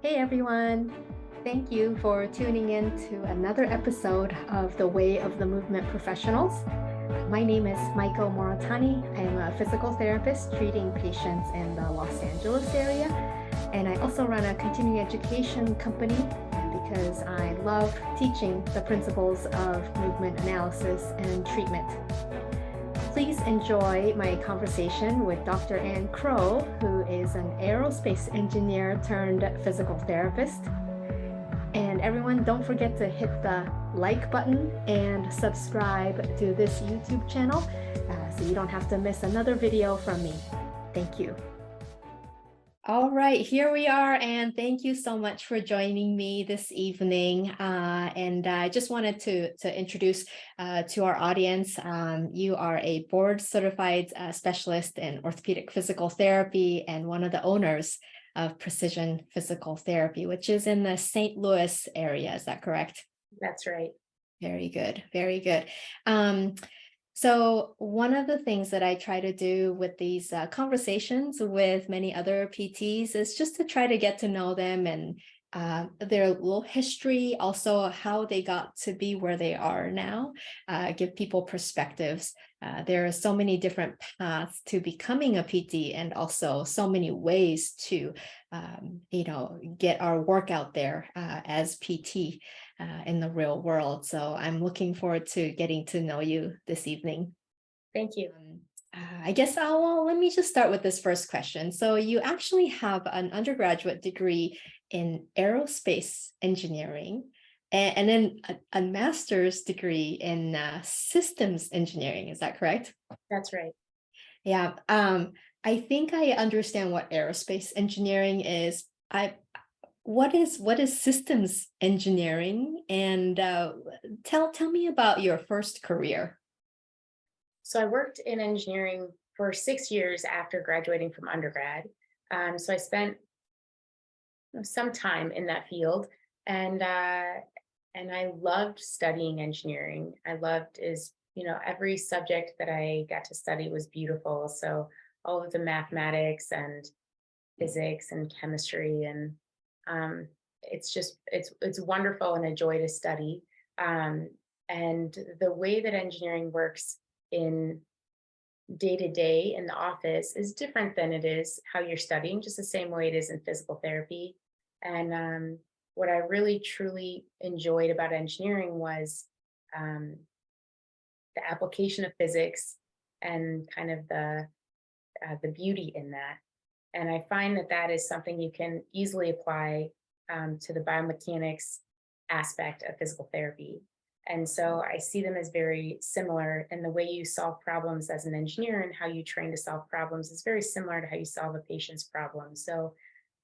Hey everyone! Thank you for tuning in to another episode of The Way of the Movement Professionals. My name is Maiko Morotani. I'm a physical therapist treating patients in the Los Angeles area. And I also run a continuing education company because I love teaching the principles of movement analysis and treatment. Please enjoy my conversation with Dr. Crowe, who is an aerospace engineer turned physical therapist. And everyone, don't forget to hit the like button and subscribe to this YouTube channel so you don't have to miss another video from me. Thank you. All right, here we are, and thank you so much for joining me this evening. And I just wanted to introduce to our audience, you are a board-certified specialist in orthopedic physical therapy and one of the owners of Precision Physical Therapy, which is in the St. Louis area. Is that correct? That's right. Very good, very good. So one of the things that I try to do with these conversations with many other PTs is just to try to get to know them and their little history, also how they got to be where they are now, give people perspectives. There are so many different paths to becoming a PT and also so many ways to, get our work out there as PT. In the real world. So I'm looking forward to getting to know you this evening. Thank you. I guess let me just start with this first question. So you actually have an undergraduate degree in aerospace engineering and then a master's degree in systems engineering. Is that correct? That's right. Yeah. I think I understand what aerospace engineering is. What is systems engineering? And tell me about your first career. So I worked in engineering for 6 years after graduating from undergrad. So I spent some time in that field, and I loved studying engineering. I loved every subject that I got to study was beautiful. So all of the mathematics and physics and chemistry and um, it's wonderful and a joy to study. And the way that engineering works in day to day in the office is different than it is how you're studying, just the same way it is in physical therapy. And what I really truly enjoyed about engineering was um, the application of physics and kind of the beauty in that. And I find that that is something you can easily apply to the biomechanics aspect of physical therapy. And so I see them as very similar. And the way you solve problems as an engineer and how you train to solve problems is very similar to how you solve a patient's problem. So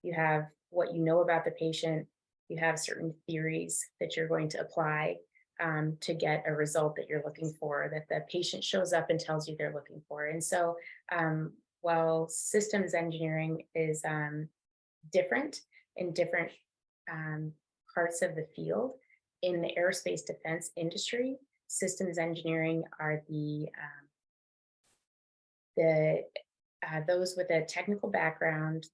you have what you know about the patient, you have certain theories that you're going to apply to get a result that you're looking for, that the patient shows up and tells you they're looking for. And so while systems engineering is different in different parts of the field, in the aerospace defense industry, systems engineering are those with a technical background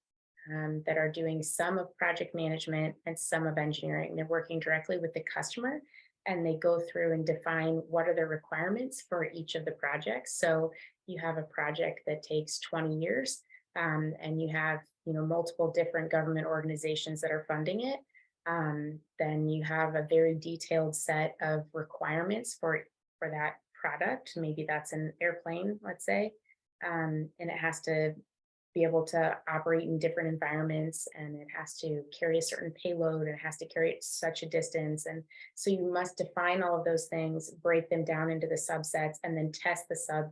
that are doing some of project management and some of engineering. They're working directly with the customer and they go through and define what are the requirements for each of the projects. So you have a project that takes 20 years and you have multiple different government organizations that are funding it. Then you have a very detailed set of requirements for that product. Maybe that's an airplane, let's say, and it has to be able to operate in different environments, and it has to carry a certain payload, and it has to carry it such a distance. And so you must define all of those things, break them down into the subsets, and then test the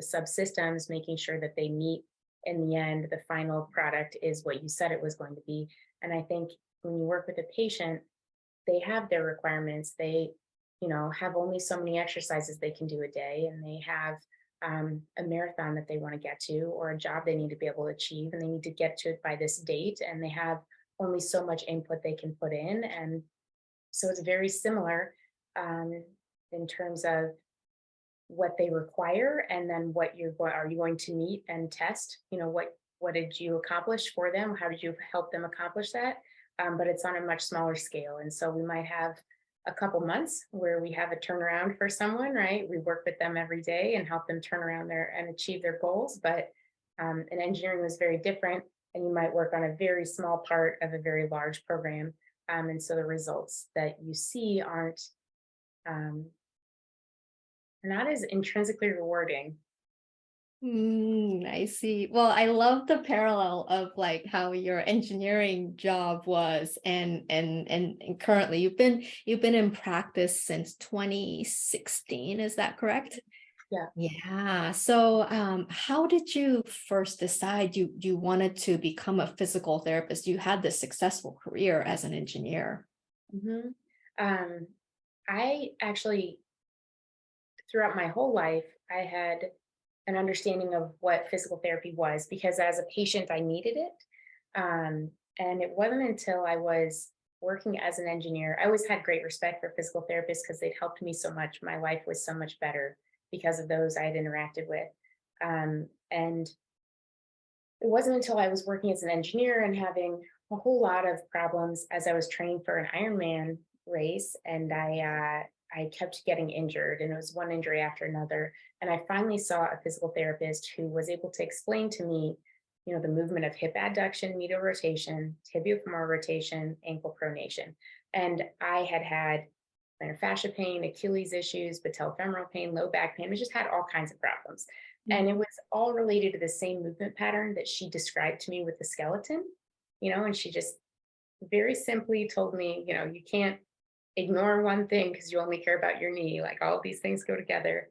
subsystems, making sure that they meet in the end, the final product is what you said it was going to be. And I think when you work with a patient, they have their requirements. They, have only so many exercises they can do a day, and they have a marathon that they want to get to, or a job they need to be able to achieve, and they need to get to it by this date, and they have only so much input they can put in. And so it's very similar in terms of what they require, and then what are you going to meet and test. What did you accomplish for them? How did you help them accomplish that? but it's on a much smaller scale. And so we might have a couple months where we have a turnaround for someone, right? We work with them every day and help them turn around their and achieve their goals. But in engineering was very different, and you might work on a very small part of a very large program. And so the results that you see aren't um, not as intrinsically rewarding. I see. Well, I love the parallel of like how your engineering job was and currently you've been in practice since 2016, is that correct? Yeah. Yeah. So how did you first decide you wanted to become a physical therapist? You had this successful career as an engineer. hmm Um, I actually, throughout my whole life, I had an understanding of what physical therapy was because as a patient, I needed it. And it wasn't until I was working as an engineer, I always had great respect for physical therapists because they'd helped me so much. My life was so much better because of those I had interacted with. And it wasn't until I was working as an engineer and having a whole lot of problems as I was training for an Ironman race, and I kept getting injured, and it was one injury after another. And I finally saw a physical therapist who was able to explain to me, the movement of hip adduction, medial rotation, tibiofemoral rotation, ankle pronation. And I had plantar fascia pain, Achilles issues, patellofemoral pain, low back pain. I just had all kinds of problems. And it was all related to the same movement pattern that she described to me with the skeleton, and she just very simply told me, you can't ignore one thing because you only care about your knee. Like all of these things go together.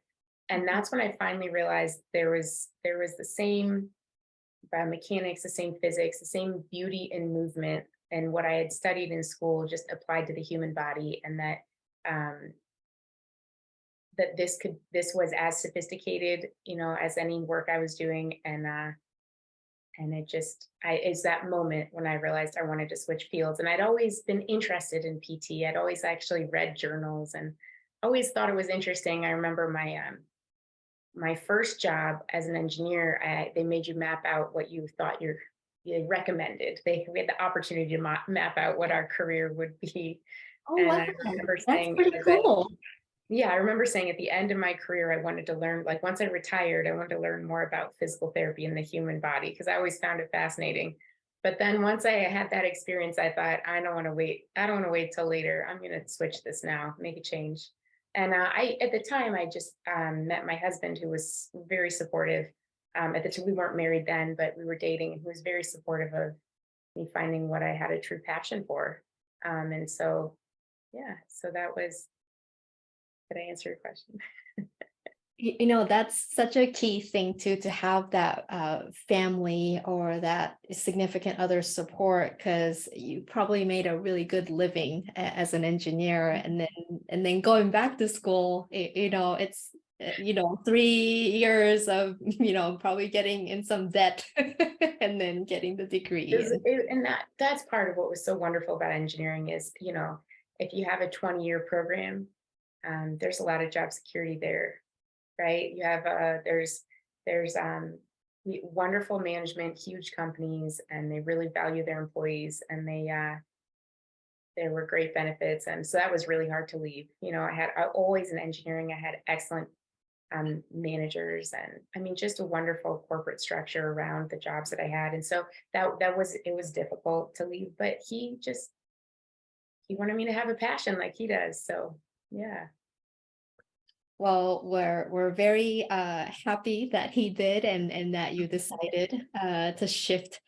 And that's when I finally realized there was the same biomechanics, the same physics, the same beauty in movement, and what I had studied in school just applied to the human body, and um, that this was as sophisticated, as any work I was doing. And it just is that moment when I realized I wanted to switch fields. And I'd always been interested in PT. I'd always actually read journals and always thought it was interesting. I remember my first job as an engineer, they made you map out what you thought you recommended. We had the opportunity to map out what our career would be. Oh, And wow. I remember That's saying pretty that, cool. yeah, I remember saying at the end of my career, I wanted to learn, like once I retired, I wanted to learn more about physical therapy and the human body because I always found it fascinating. But then once I had that experience, I thought, I don't want to wait. I don't want to wait till later. I'm going to switch this now, make a change. And at the time, I just met my husband, who was very supportive. At the time, we weren't married then, but we were dating, and he was very supportive of me finding what I had a true passion for. And so, yeah, so that was, did I answer your question? That's such a key thing too, to have that family or that significant other support, because you probably made a really good living as an engineer, and then going back to school, it's 3 years of probably getting in some debt and then getting the degree. And that's part of what was so wonderful about engineering is, if you have a 20-year program, there's a lot of job security there, right? You have there's wonderful management, huge companies, and they really value their employees, and there were great benefits, and so that was really hard to leave. I always in engineering, I had excellent managers, and I mean just a wonderful corporate structure around the jobs that I had, and so it was difficult to leave, but he wanted me to have a passion like he does, so yeah. Well, we're very happy that he did, and that you decided to shift.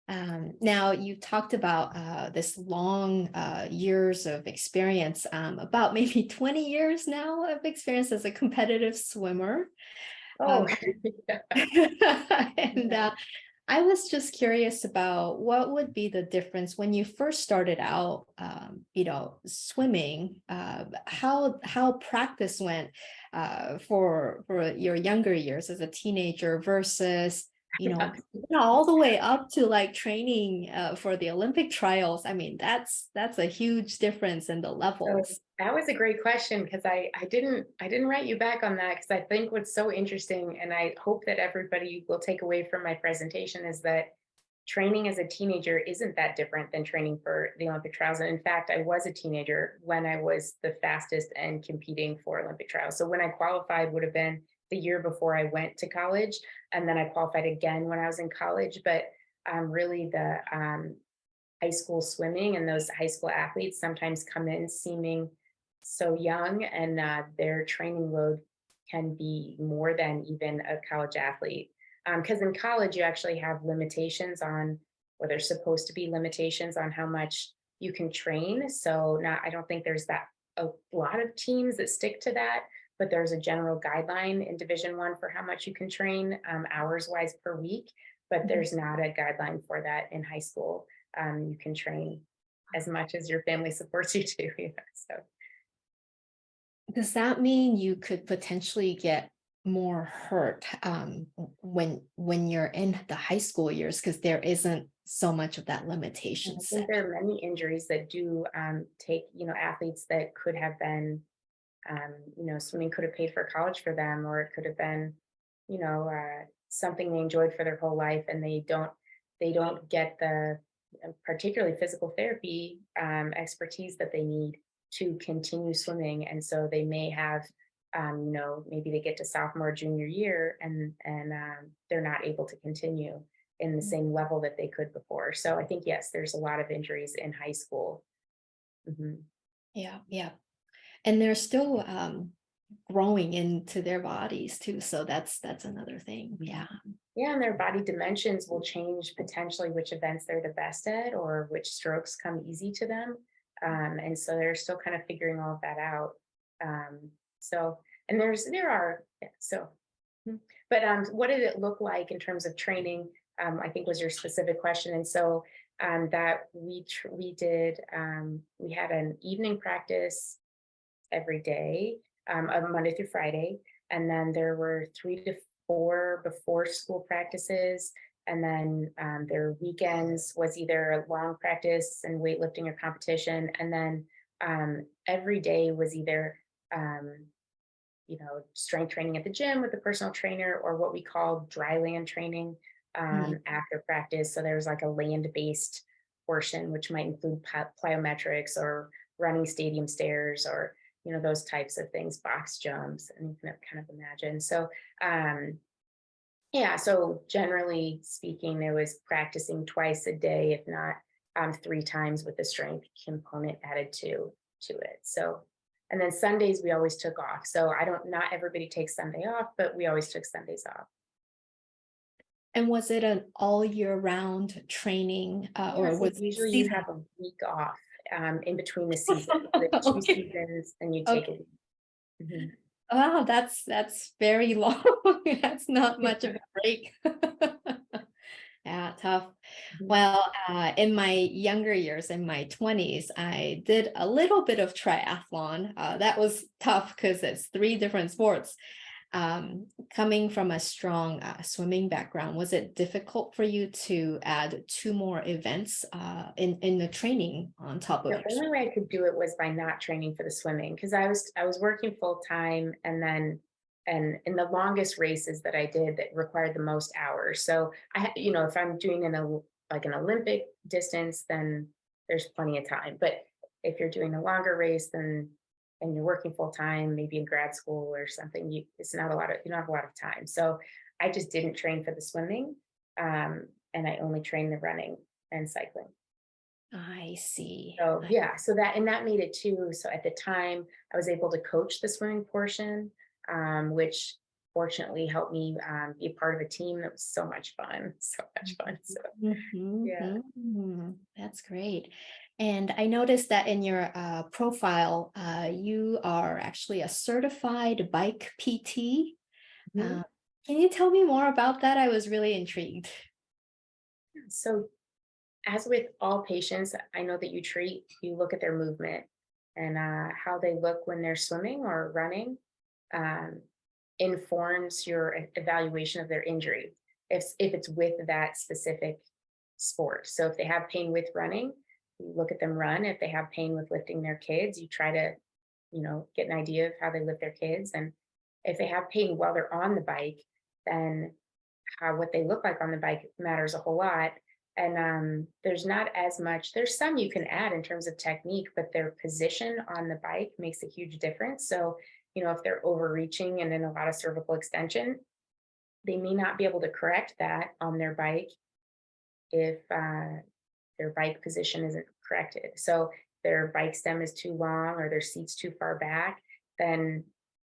Now, you talked about this long years of experience, about maybe 20 years now of experience as a competitive swimmer. Oh, Um, yeah. and I was just curious about what would be the difference when you first started out, swimming, how practice went for your younger years as a teenager versus, all the way up to like training for the Olympic trials. I mean, that's a huge difference in the So levels. that was a great question because I didn't write you back on that because I think what's so interesting, and I hope that everybody will take away from my presentation, is that training as a teenager isn't that different than training for the Olympic trials. And in fact, I was a teenager when I was the fastest and competing for Olympic trials. So when I qualified would have been the year before I went to college. And then I qualified again when I was in college. But really the high school swimming and those high school athletes sometimes come in seeming so young, and their training load can be more than even a college athlete. Because in college, you actually have limitations on, or there's supposed to be limitations on how much you can train. So not, I don't think there's that a lot of teams that stick to that, but there's a general guideline in Division 1 for how much you can train hours wise per week. But there's not a guideline for that in high school. You can train as much as your family supports you to. So Does that mean you could potentially get more hurt when you're in the high school years because there isn't so much of that limitation I set? think there are many injuries that do take, athletes that could have been, swimming could have paid for college for them, or it could have been, something they enjoyed for their whole life, and they don't get the particularly physical therapy expertise that they need to continue swimming. And so they may have, maybe they get to sophomore, junior year, and they're not able to continue in the same level that they could before. So I think, yes, there's a lot of injuries in high school. Mhm. Yeah, yeah. And they're still growing into their bodies too. So that's another thing. Yeah. Yeah, and their body dimensions will change potentially which events they're the best at or which strokes come easy to them. And so they're still kind of figuring all of that out. So, and there are, yeah, so, but what did it look like in terms of training? I think was your specific question. And so that we did, we had an evening practice every day, of Monday through Friday. And then there were 3 to 4 before school practices. And then their weekends was either a long practice and weightlifting or competition. And then every day was either, strength training at the gym with the personal trainer, or what we call dry land training Mhm. after practice. So there was like a land based portion, which might include plyometrics or running stadium stairs, or those types of things, box jumps, and you can kind of imagine. So yeah, so generally speaking, there was practicing twice a day, if not 3 times, with the strength component added to it. So, and then Sundays we always took off. So I don't, not everybody takes Sunday off, but we always took Sundays off. And was it an all year round training Yeah, or so was it usually you season? have a week off in between the seasons. The two Okay. seasons, and you take Okay. a week. Mhm. Wow, that's very long. That's not much of a break. Yeah, tough. Mhm. Well, in my younger years, in my 20s, I did a little bit of triathlon. That was tough because it's 3 different sports. Coming from a strong swimming background, was it difficult for you to add 2 more events in the training on top of The your only way I could do it was by not training for the swimming, because I was working full time, and in the longest races that I did that required the most hours. So if I'm doing like an Olympic distance, then there's plenty of time. But if you're doing a longer race, then and you're working full time, maybe in grad school or something, it's not a lot of you don't have a lot of time. So I just didn't train for the swimming, and I only trained the running and cycling. I see. So yeah, so that made it too. So at the time, I was able to coach the swimming portion, which fortunately helped me be a part of a team that was so much fun, so much fun. So yeah. That's great. And I noticed that in your profile, you are actually a certified bike PT. Mhm. Uh, can you tell me more about that? I was really intrigued. So as with all patients, I know that you look at their movement and how they look when they're swimming or running. Um, Informs your evaluation of their injury if it's with that specific sport. So if they have pain with running, you look at them run. If they have pain with lifting their kids, you try to, get an idea of how they lift their kids. And if they have pain while they're on the bike, then how what they look like on the bike matters a whole lot. And there's not as much, there's some you can add in terms of technique, but their position on the bike makes a huge difference. So, if they're overreaching and in a lot of cervical extension, they may not be able to correct that on their bike if their bike position isn't corrected. So their bike stem is too long or their seat's too far back, then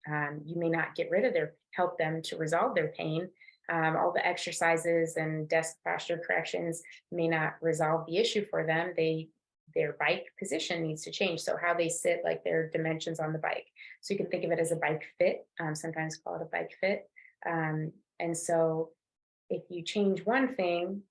you may not get rid of help them to resolve their pain. All the exercises and desk posture corrections may not resolve the issue for them. Their bike position needs to change. So how they sit, like their dimensions on the bike. So you can think of it as a bike fit, sometimes call it a bike fit. And so if you change one thing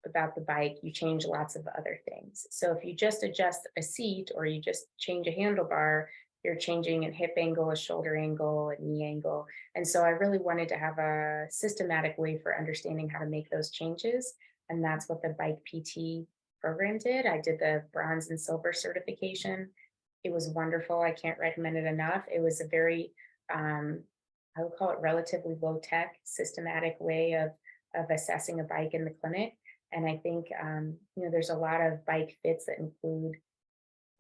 about the bike, you change lots of other things. So if you just adjust a seat or you just change a handlebar, you're changing a hip angle, a shoulder angle, a knee angle. And so I really wanted to have a systematic way for understanding how to make those changes. And that's what the bike PT program did. I did the bronze and silver certification. It was wonderful. I can't recommend it enough. It was a very, I would call it relatively low tech, systematic way of assessing a bike in the clinic. And I think, there's a lot of bike fits that include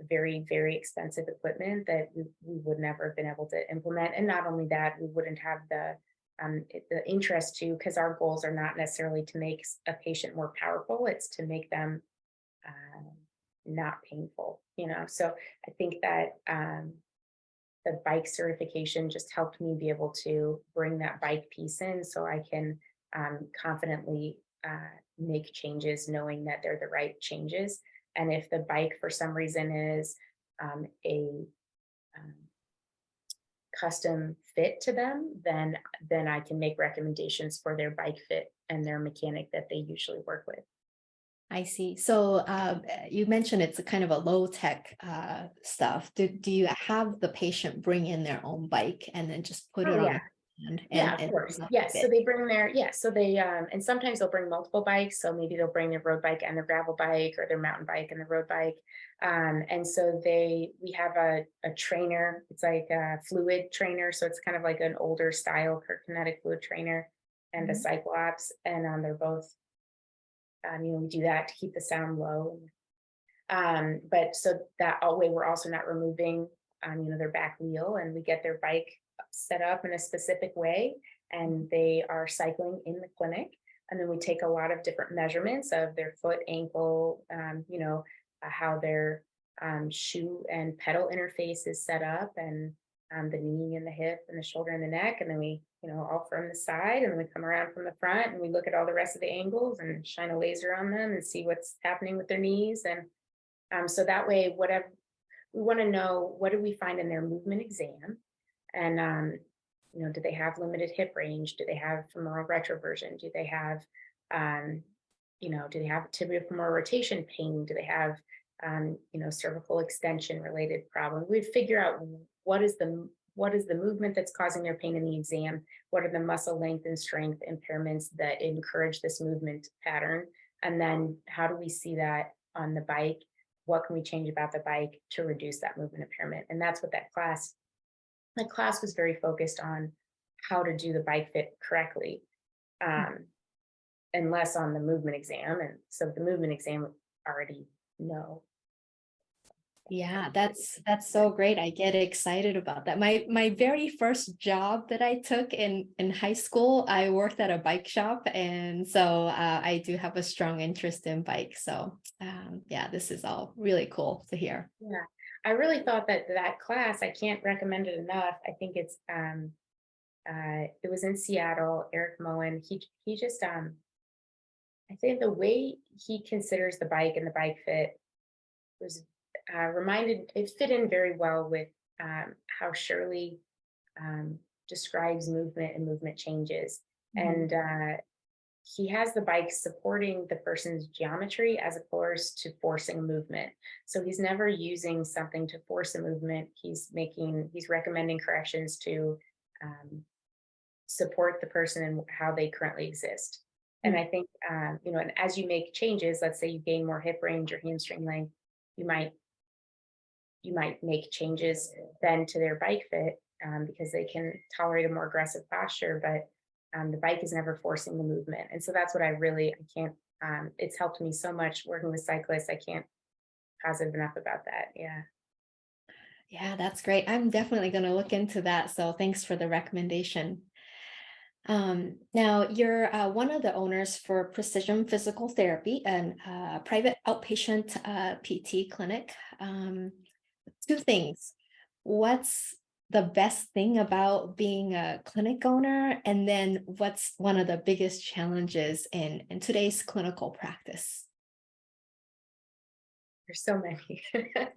very, very expensive equipment that we would never have been able to implement. And not only that, we wouldn't have the interest to, because our goals are not necessarily to make a patient more powerful, it's to make them not painful, So I think that the bike certification just helped me be able to bring that bike piece in so I can confidently make changes knowing that they're the right changes. And if the bike for some reason is a custom fit to them, then I can make recommendations for their bike fit and their mechanic that they usually work with. I see. So you mentioned it's a kind of a low tech stuff. Do you have the patient bring in their own bike and then just put it Oh on yeah. the stand Yeah, of and course. Yes. So they bring so they, and sometimes they'll bring multiple bikes. So maybe they'll bring their road bike and their gravel bike or their mountain bike and the road bike. And so we have a trainer. It's like a fluid trainer. So it's kind of like an older style kinetic fluid trainer and a Cyclops. And they're both, we do that to keep the sound low. But so that way we're also not removing, their back wheel, and we get their bike set up in a specific way and they are cycling in the clinic. And then we take a lot of different measurements of their foot, ankle, how their shoe and pedal interface is set up, and the knee and the hip and the shoulder and the neck. And then we, all from the side, and then we come around from the front and we look at all the rest of the angles and shine a laser on them and see what's happening with their knees. And so that way, whatever we want to know, what do we find in their movement exam? And, do they have limited hip range? Do they have femoral retroversion? Do they have, do they have tibiofemoral rotation pain? Do they have, cervical extension related problem? We'd figure out what is the movement that's causing their pain in the exam? What are the muscle length and strength impairments that encourage this movement pattern? And then how do we see that on the bike? What can we change about the bike to reduce that movement impairment? And that's what the class was very focused on, how to do the bike fit correctly, and less on the movement exam. And so the movement exam already know. Yeah, that's so great. I get excited about that. My very first job that I took in high school, I worked at a bike shop, and so I do have a strong interest in bikes. So yeah, this is all really cool to hear. Yeah, I really thought that class, I can't recommend it enough. I think it's it was in Seattle. Eric Moen, he just I think the way he considers the bike and the bike fit was it fit in very well with how Shirley describes movement and movement changes. And he has the bike supporting the person's geometry as opposed to forcing a movement. So he's never using something to force a movement. He's recommending corrections to support the person and how they currently exist. And I think, and as you make changes, let's say you gain more hip range or hamstring length, you might make changes then to their bike fit because they can tolerate a more aggressive posture, but the bike is never forcing the movement. And so that's what I can't it's helped me so much working with cyclists. I can't positive enough about that. Yeah. Yeah, that's great. I'm definitely going to look into that. So thanks for the recommendation. Now, you're one of the owners for Precision Physical Therapy, and private outpatient PT clinic. Two things. What's the best thing about being a clinic owner? And then what's one of the biggest challenges in today's clinical practice? There's so many. But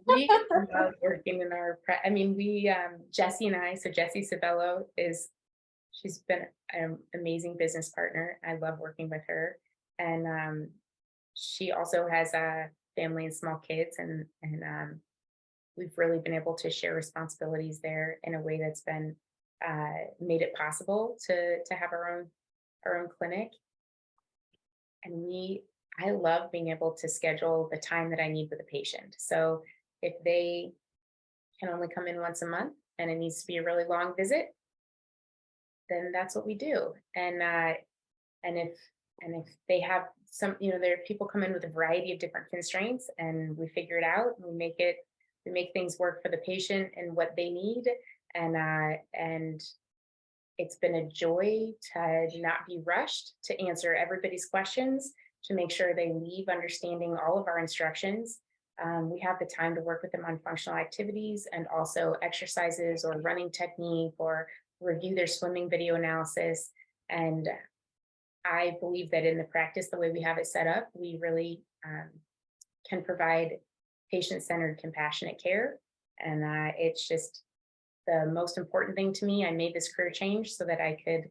we love working in I mean, Jessie and I, so Jessie Sabello she's been an amazing business partner. I love working with her. And she also has a family and small kids, and we've really been able to share responsibilities there in a way that's been made it possible to have our own clinic. And I love being able to schedule the time that I need with a patient. So if they can only come in once a month and it needs to be a really long visit, then that's what we do. And if they have some, there are people come in with a variety of different constraints, and we figure it out and we make things work for the patient and what they need. And it's been a joy to not be rushed, to answer everybody's questions, to make sure they leave understanding all of our instructions. We have the time to work with them on functional activities and also exercises or running technique, or review their swimming video analysis. And I believe that in the practice, the way we have it set up, we really can provide patient-centered, compassionate care. And it's just the most important thing to me. I made this career change so that I could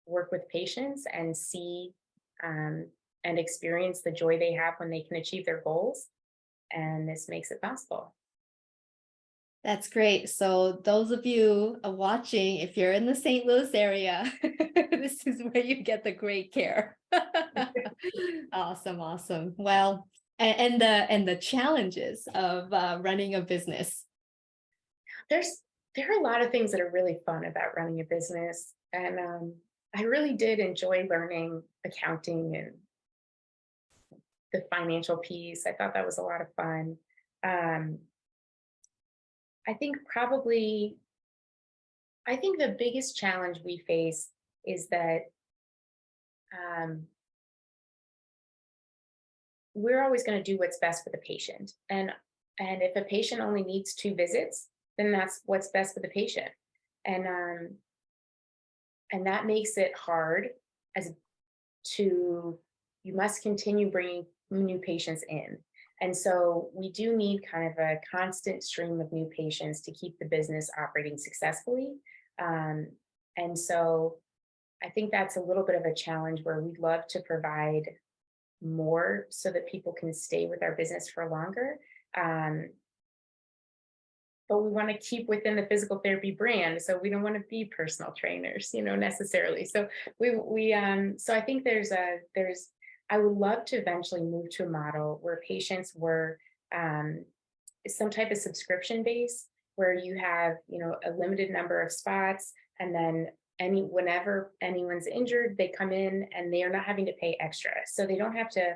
work with patients and see and experience the joy they have when they can achieve their goals. And this makes it possible. That's great. So those of you watching, if you're in the St. Louis area, this is where you get the great care. Awesome, awesome. Well, and the challenges of running a business. There are a lot of things that are really fun about running a business, and I really did enjoy learning accounting and the financial piece. I thought that was a lot of fun. I think the biggest challenge we face is that we're always going to do what's best for the patient. And if a patient only needs 2 visits, then that's what's best for the patient. And that makes it hard you must continue bringing new patients in. And so we do need kind of a constant stream of new patients to keep the business operating successfully. And so I think that's a little bit of a challenge, where we'd love to provide more so that people can stay with our business for longer. But we want to keep within the physical therapy brand. So we don't want to be personal trainers, necessarily. So so I think I would love to eventually move to a model where patients were some type of subscription base, where you have, a limited number of spots, and then whenever anyone's injured, they come in and they are not having to pay extra. So they don't have to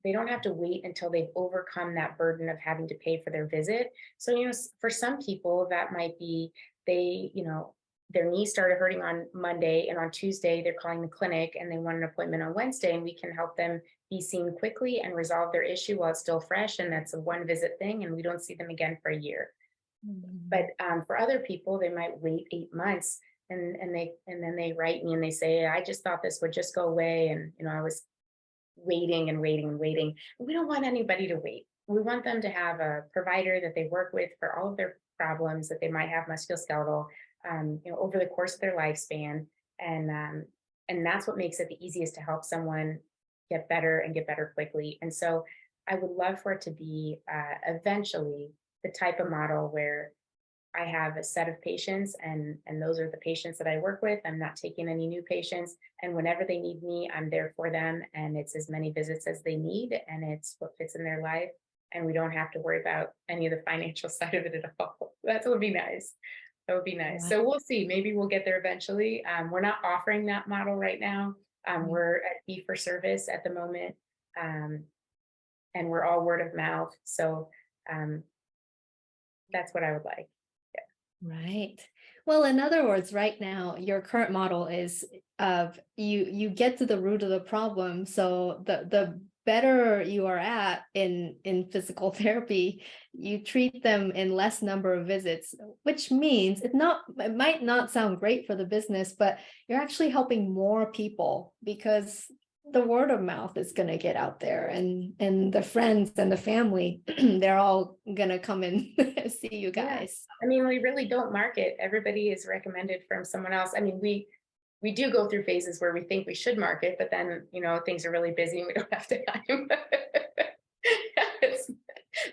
wait until they've overcome that burden of having to pay for their visit. So, for some people that might be, their knee started hurting on Monday, and on Tuesday they're calling the clinic and they want an appointment on Wednesday, and we can help them be seen quickly and resolve their issue while it's still fresh. And that's a 1 visit thing, and we don't see them again for a year. Mm-hmm. But for other people, they might wait 8 months, and then they write me and they say, I just thought this would just go away. And, I was waiting and waiting and waiting. We don't want anybody to wait. We want them to have a provider that they work with for all of their problems that they might have musculoskeletal, over the course of their lifespan. And that's what makes it the easiest to help someone get better quickly. And so I would love for it to be eventually the type of model where I have a set of patients, and those are the patients that I work with. I'm not taking any new patients. And whenever they need me, I'm there for them. And it's as many visits as they need, and it's what fits in their life. And we don't have to worry about any of the financial side of it at all. That would be nice. That would be nice. So we'll see. Maybe we'll get there eventually. We're not offering that model right now. We're at fee for service at the moment, and we're all word of mouth. So that's what I would like. Right. Well, in other words, right now, your current model is of you get to the root of the problem. So the better you are at in physical therapy, you treat them in less number of visits, which means it might not sound great for the business, but you're actually helping more people because the word of mouth is going to get out there, and the friends and the family, they're all going to come and see you guys. I mean, we really don't market. Everybody is recommended from someone else. I mean, we do go through phases where we think we should market, but then, things are really busy and we don't have time.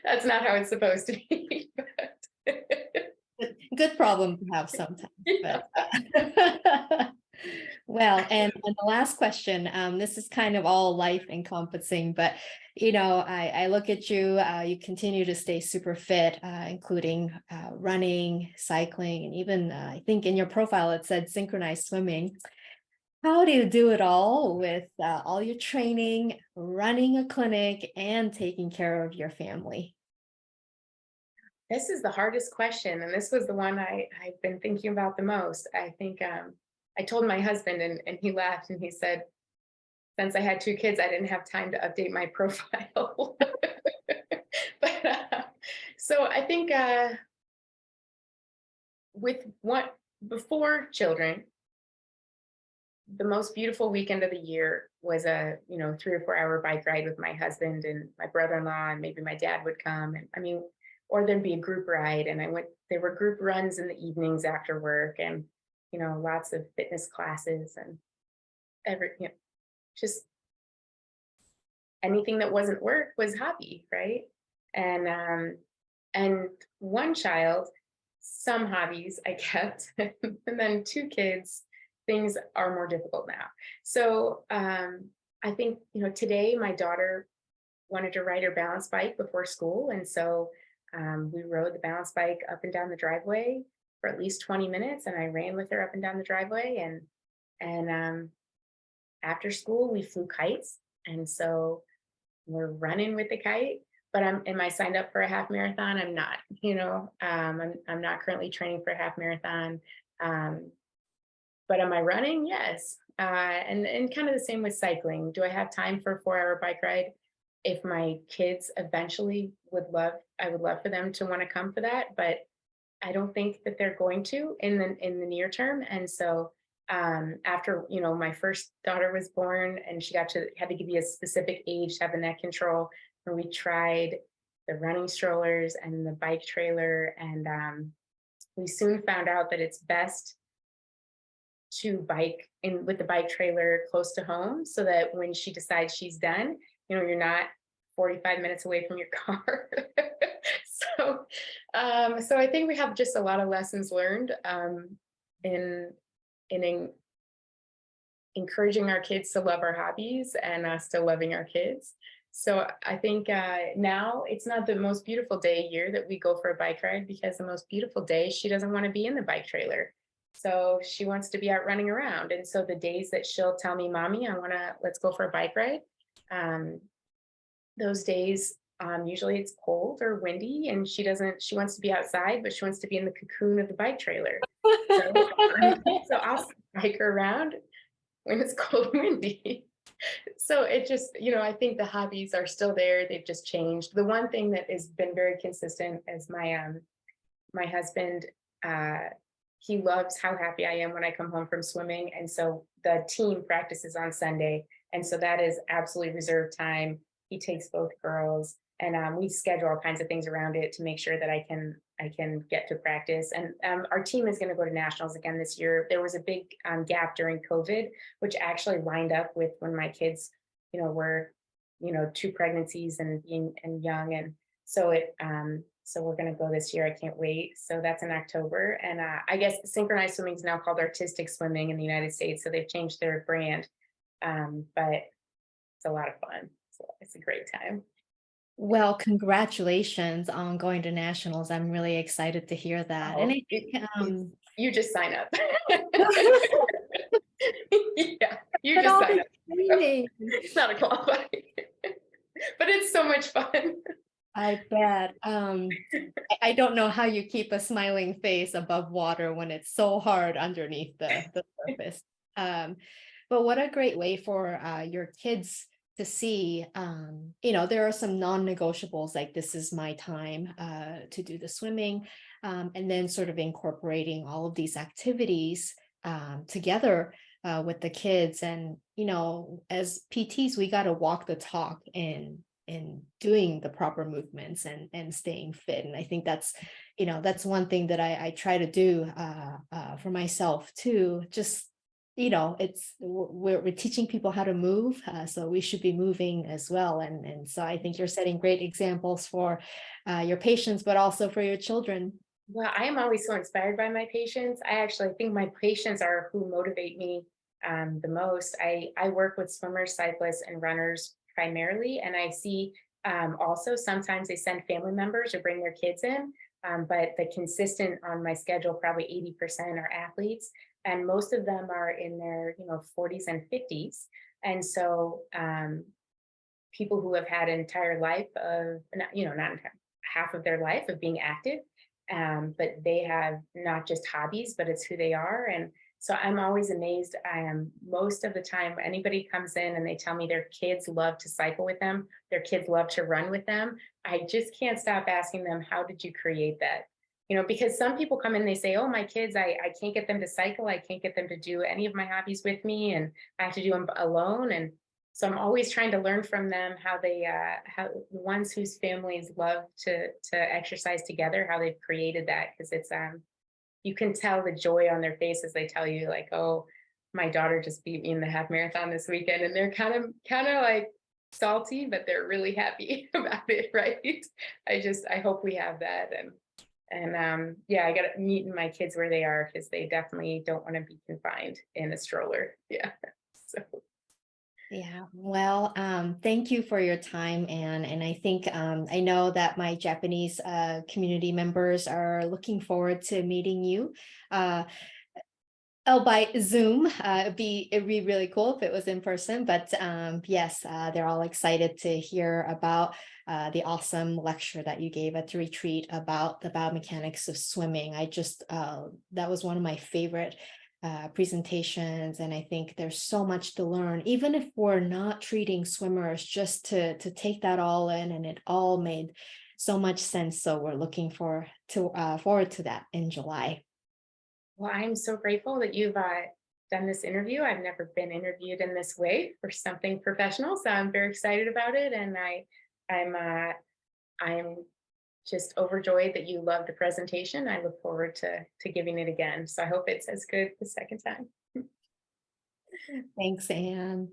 That's not how it's supposed to be. Good problem to have sometimes. But, well, and the last question, this is kind of all life encompassing, but I look at you, you continue to stay super fit, including running, cycling, and even I think in your profile it said synchronized swimming. How do you do it all with all your training, running a clinic, and taking care of your family? This is the hardest question, and this was the one I've been thinking about the most. I think I told my husband, and he laughed, and he said, since I had 2 kids, I didn't have time to update my profile. But so I think before children, the most beautiful weekend of the year was a 3 or 4 hour bike ride with my husband and my brother-in-law, and maybe my dad would come, and I mean, or there'd be a group ride, and there were group runs in the evenings after work, and lots of fitness classes, and just anything that wasn't work was hobby, right? And one child, some hobbies I kept, and then 2 kids, things are more difficult now. So I think today my daughter wanted to ride her balance bike before school, and so we rode the balance bike up and down the driveway for at least 20 minutes, and I ran with her up and down the driveway, and after school we flew kites, and so we're running with the kite. But am I signed up for a half marathon? I'm not. I'm not currently training for a half marathon. But am I running? Yes. And kind of the same with cycling. Do I have time for a 4-hour bike ride? If my kids eventually I would love for them to want to come for that, but I don't think that they're going to in the near term. And so after my first daughter was born, and she had to be a specific age to have the neck control, and we tried the running strollers and the bike trailer, and we soon found out that it's best to bike in with the bike trailer close to home, so that when she decides she's done, you're not 45 minutes away from your car. So I think we have just a lot of lessons learned in encouraging our kids to love our hobbies, and us still loving our kids. So I think now it's not the most beautiful day a year that we go for a bike ride, because the most beautiful day, she doesn't want to be in the bike trailer. So she wants to be out running around. And so the days that she'll tell me, Mommy, let's go for a bike ride. Those days, usually it's cold or windy, and she wants to be outside, but she wants to be in the cocoon of the bike trailer. So I'll bike her around when it's cold and windy. So it just, I think the hobbies are still there. They've just changed. The one thing that has been very consistent is my husband, he loves how happy I am when I come home from swimming. And so the team practices on Sunday. And so that is absolutely reserved time. He takes both girls, and we schedule all kinds of things around it to make sure that I can get to practice. And our team is going to go to nationals again this year. There was a big gap during COVID, which actually lined up with when my kids, were, 2 pregnancies and young. And so so we're going to go this year. I can't wait. So that's in October. And I guess synchronized swimming is now called artistic swimming in the United States. So they've changed their brand. But it's a lot of fun. So it's a great time. Well, congratulations on going to nationals. I'm really excited to hear that. And you just sign up. Yeah. You But just all sign the up. training. It's not a qualifying, but it's so much fun. I bet. I don't know how you keep a smiling face above water when it's so hard underneath the surface. Um, but what a great way for your kids to see, there are some non-negotiables, like this is my time to do the swimming, and then sort of incorporating all of these activities together with the kids. And, as PTs, we got to walk the talk in doing the proper movements and staying fit. And I think that's one thing that I try to do for myself too. Just, we're teaching people how to move, so we should be moving as well. And so I think you're setting great examples for your patients, but also for your children. Well, I am always so inspired by my patients. I actually think my patients are who motivate me the most. I work with swimmers, cyclists, and runners primarily, and I see also sometimes they send family members or bring their kids in, but the consistent on my schedule, probably 80% are athletes, and most of them are in their 40s and 50s, and so people who have had an entire life of not half of their life of being active, but they have not just hobbies, but it's who they are. And so I'm always amazed. I am most of the time, anybody comes in and they tell me their kids love to cycle with them, their kids love to run with them. I just can't stop asking them, how did you create that? Because some people come in, they say, oh, my kids, I can't get them to cycle. I can't get them to do any of my hobbies with me, and I have to do them alone. And so I'm always trying to learn from them how how the ones whose families love to exercise together, how they've created that. Because it's you can tell the joy on their faces. They tell you like, oh, my daughter just beat me in the half marathon this weekend, and they're kind of like salty, but they're really happy about it, right? I hope we have that. And yeah, I got to meet my kids where they are, because they definitely don't want to be confined in a stroller. Yeah. So. Yeah, well, thank you for your time, Anne. And I think I know that my Japanese community members are looking forward to meeting you. By Zoom. It'd be really cool if it was in person, but yes, they're all excited to hear about the awesome lecture that you gave at the retreat about the biomechanics of swimming. That was one of my favorite presentations, and I think there's so much to learn, even if we're not treating swimmers, just to take that all in, and it all made so much sense. So we're looking forward to that in July. Well, I'm so grateful that you've done this interview. I've never been interviewed in this way for something professional, so I'm very excited about it, and I'm just overjoyed that you loved the presentation. I look forward to giving it again. So I hope it's as good the second time. Thanks, Anne.